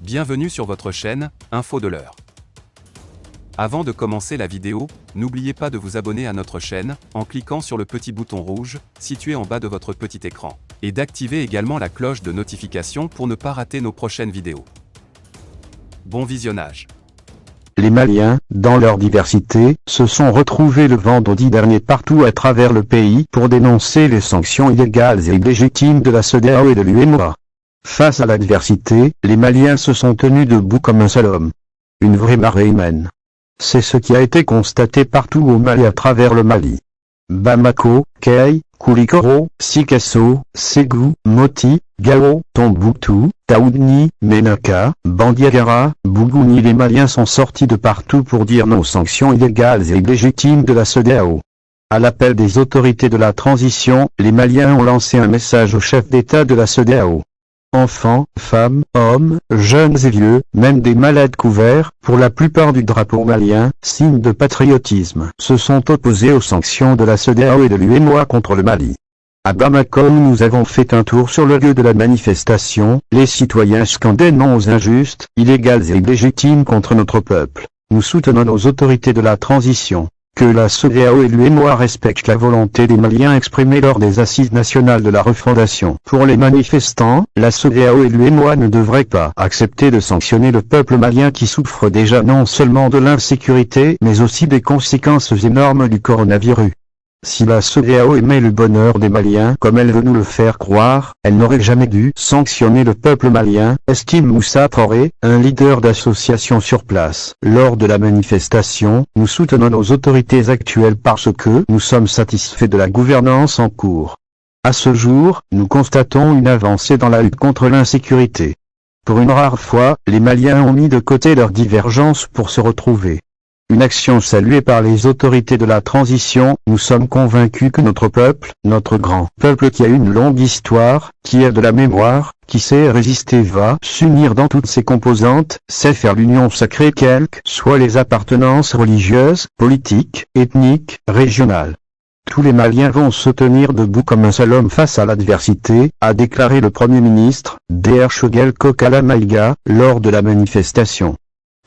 Bienvenue sur votre chaîne, Info de l'heure. Avant de commencer la vidéo, n'oubliez pas de vous abonner à notre chaîne, en cliquant sur le petit bouton rouge, situé en bas de votre petit écran, et d'activer également la cloche de notification pour ne pas rater nos prochaines vidéos. Bon visionnage. Les Maliens, dans leur diversité, se sont retrouvés le vendredi dernier partout à travers le pays pour dénoncer les sanctions illégales et illégitimes de la CEDEAO et de l'UEMOA. Face à l'adversité, les Maliens se sont tenus debout comme un seul homme. Une vraie marée humaine. C'est ce qui a été constaté partout au Mali à travers le Mali. Bamako, Kay, Koulikoro, Sikasso, Ségou, Moti, Gao, Tombouctou, Taoudni, Ménaka, Bandiagara, Bougouni. Les Maliens sont sortis de partout pour dire non aux sanctions illégales et illégitimes de la CEDEAO. À l'appel des autorités de la transition, les Maliens ont lancé un message au chef d'État de la CEDEAO. Enfants, femmes, hommes, jeunes et vieux, même des malades couverts, pour la plupart du drapeau malien, signe de patriotisme, se sont opposés aux sanctions de la CEDEAO et de l'UEMOA contre le Mali. À Bamako, où nous avons fait un tour sur le lieu de la manifestation, les citoyens scandaient non aux injustes, illégales et illégitimes contre notre peuple. Nous soutenons nos autorités de la transition. Que la CEDEAO et l'UEMOA respectent la volonté des Maliens exprimée lors des assises nationales de la refondation. Pour les manifestants, la CEDEAO et l'UEMOA ne devraient pas accepter de sanctionner le peuple malien qui souffre déjà non seulement de l'insécurité mais aussi des conséquences énormes du coronavirus. Si la CEDEAO aimait le bonheur des Maliens comme elle veut nous le faire croire, elle n'aurait jamais dû sanctionner le peuple malien, estime Moussa Traoré, un leader d'association sur place. Lors de la manifestation, nous soutenons nos autorités actuelles parce que nous sommes satisfaits de la gouvernance en cours. À ce jour, nous constatons une avancée dans la lutte contre l'insécurité. Pour une rare fois, les Maliens ont mis de côté leurs divergences pour se retrouver. Une action saluée par les autorités de la transition. Nous sommes convaincus que notre peuple, notre grand peuple qui a une longue histoire, qui a de la mémoire, qui sait résister va s'unir dans toutes ses composantes, sait faire l'union sacrée quelles que soient les appartenances religieuses, politiques, ethniques, régionales. Tous les Maliens vont se tenir debout comme un seul homme face à l'adversité, a déclaré le Premier ministre, Dr Choguel Kokala Maïga, lors de la manifestation.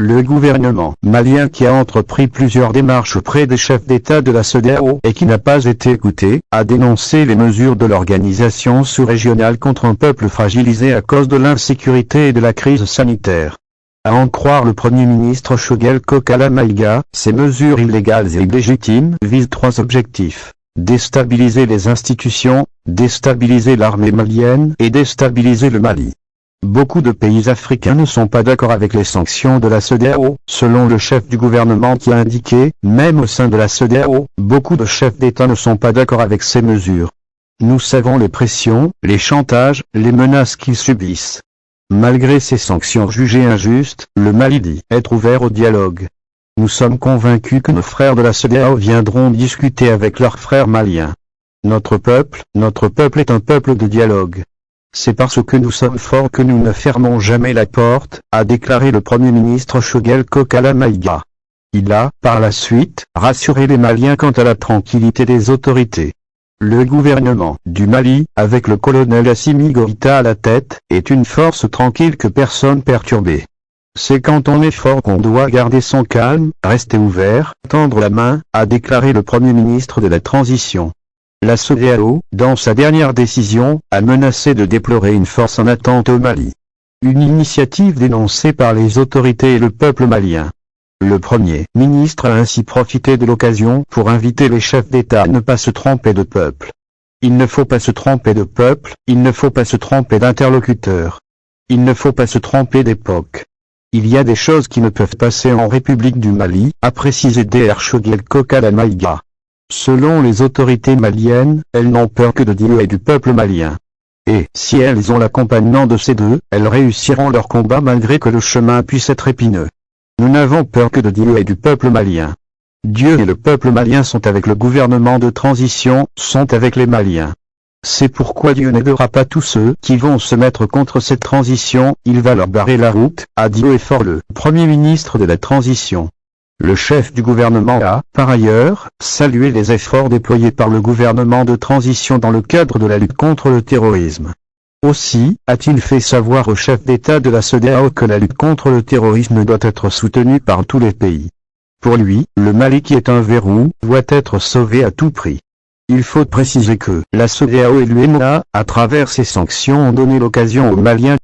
Le gouvernement malien qui a entrepris plusieurs démarches auprès des chefs d'État de la CEDEAO et qui n'a pas été écouté, a dénoncé les mesures de l'organisation sous-régionale contre un peuple fragilisé à cause de l'insécurité et de la crise sanitaire. À en croire le Premier ministre Choguel Kokala Maïga, ces mesures illégales et illégitimes visent trois objectifs. Déstabiliser les institutions, déstabiliser l'armée malienne et déstabiliser le Mali. Beaucoup de pays africains ne sont pas d'accord avec les sanctions de la CEDEAO, selon le chef du gouvernement qui a indiqué, même au sein de la CEDEAO, beaucoup de chefs d'État ne sont pas d'accord avec ces mesures. Nous savons les pressions, les chantages, les menaces qu'ils subissent. Malgré ces sanctions jugées injustes, le Mali dit être ouvert au dialogue. Nous sommes convaincus que nos frères de la CEDEAO viendront discuter avec leurs frères maliens. Notre peuple est un peuple de dialogue. C'est parce que nous sommes forts que nous ne fermons jamais la porte, a déclaré le Premier ministre Choguel Kokala Maïga. Il a, par la suite, rassuré les Maliens quant à la tranquillité des autorités. Le gouvernement du Mali, avec le colonel Assimi Goïta à la tête, est une force tranquille que personne perturbée. C'est quand on est fort qu'on doit garder son calme, rester ouvert, tendre la main, a déclaré le Premier ministre de la transition. La CEDEAO, dans sa dernière décision, a menacé de déplorer une force en attente au Mali. Une initiative dénoncée par les autorités et le peuple malien. Le Premier ministre a ainsi profité de l'occasion pour inviter les chefs d'État à ne pas se tromper de peuple. Il ne faut pas se tromper de peuple, il ne faut pas se tromper d'interlocuteur. Il ne faut pas se tromper d'époque. Il y a des choses qui ne peuvent passer en République du Mali, a précisé Dr Choguel Kokala Maïga. Selon les autorités maliennes, elles n'ont peur que de Dieu et du peuple malien. Et, si elles ont l'accompagnement de ces deux, elles réussiront leur combat malgré que le chemin puisse être épineux. Nous n'avons peur que de Dieu et du peuple malien. Dieu et le peuple malien sont avec le gouvernement de transition, sont avec les Maliens. C'est pourquoi Dieu n'aidera pas tous ceux qui vont se mettre contre cette transition, il va leur barrer la route, a dit haut et fort le Premier ministre de la transition. Le chef du gouvernement a, par ailleurs, salué les efforts déployés par le gouvernement de transition dans le cadre de la lutte contre le terrorisme. Aussi, a-t-il fait savoir au chef d'État de la CEDEAO que la lutte contre le terrorisme doit être soutenue par tous les pays. Pour lui, le Mali qui est un verrou, doit être sauvé à tout prix. Il faut préciser que la CEDEAO et l'UEMOA, à travers ces sanctions, ont donné l'occasion aux Maliens